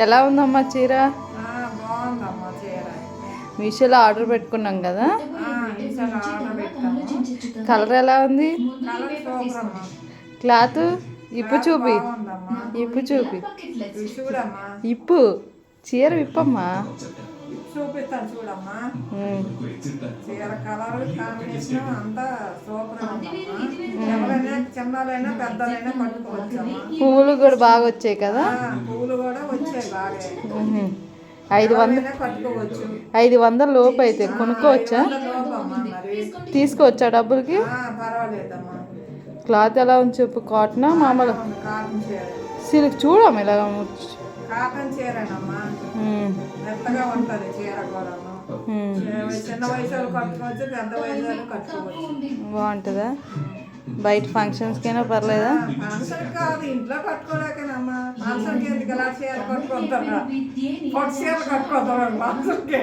ఎలా ఉందమ్మా చీర? బాగుందమ్మా చీర. మీషోలో ఆర్డర్ పెట్టుకున్నాం కదా, మీషోలో ఆర్డర్ పెట్టాము. కలర్ ఎలా ఉంది? కలర్ సూపర్ అమ్మా. క్లాత్ ఇప్పు చూపి, బాగుందమ్మా. ఇప్పు చూపి, చూడమ్మా, ఇప్పు చీర విప్పమ్మా. చూపిస్తాను చూడమ్మా. చీర కలర్ కాంబినేషన్ అంతా సూపర్ ఉందమ్మా. ఎవరైనా చిన్నలైనా పెద్దలైనా కట్టుకోవచ్చమ్మా. పువ్వులు కూడా బాగా వచ్చాయి కదా, పువ్వులు కూడా వచ్చాయి బాగా. 500 కట్టుకోవచ్చు. 500 లోపు అయితే కొనుక్కోవచ్చా? లోపమ్మా మరి. తీసుకోవచ్చా డబ్బులకి? పర్వాలేదమ్మా. క్లాత్ ఎలా ఉంది చెప్పు, కాటనా మామూలు? కాటన్ చీర. సిల్క్ చూడమ్మా ఇలా కాటన్ చీరేనమ్మా. మెత్తగా ఉంటుంది చీర కూడా. చిన్న వయసు వాళ్ళు కట్టుకోవచ్చు, పెద్ద వయసు వాళ్ళు కట్టుకోవచ్చు. బాగుంటుందా? బయట ఫంక్షన్స్కైనా పర్లేదా? ఫంక్షన్ కాదు, ఇంట్లో కట్టుకోలేకనమ్మా. ఫంక్షన్కి ఎందుకు ఎలా చీర కట్టుకుంటారా? పొట్టు చీర కట్టుకుంటారు ఫంక్షన్కి.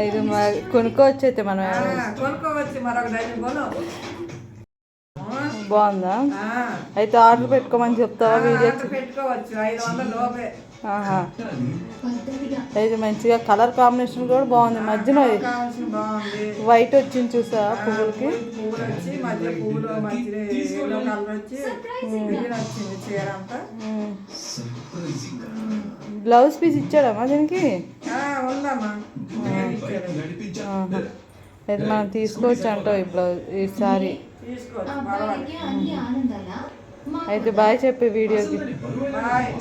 ఇది కొనుక్కోవచ్చు అయితే మనం. కొనుక్కోవచ్చు, మరొక డజన్ కొను. బాగుందా? అయితే ఆర్డర్ పెట్టుకోమని చెప్తావా? వీడియో పెట్టుకోవచ్చు. 500 లోపే. అయితే మంచిగా కలర్ కాంబినేషన్ కూడా బాగుంది. మధ్యలో వైట్ వచ్చింది చూసా పువ్వులకి. పువ్వులు వచ్చి మధ్య పువ్వులు మధ్య ఎల్లో కలర్ వచ్చి వచ్చింది చీర అంతా. బ్లౌజ్ పీస్ ఇచ్చాడమ్మా దీనికి? ఉందమ్మా. అయితే మనం తీసుకోవచ్చు అంటావు ఈ బ్లౌజ్, ఈ సారీ? అయితే బాయ్ చెప్పే వీడియోకి. బాయ్.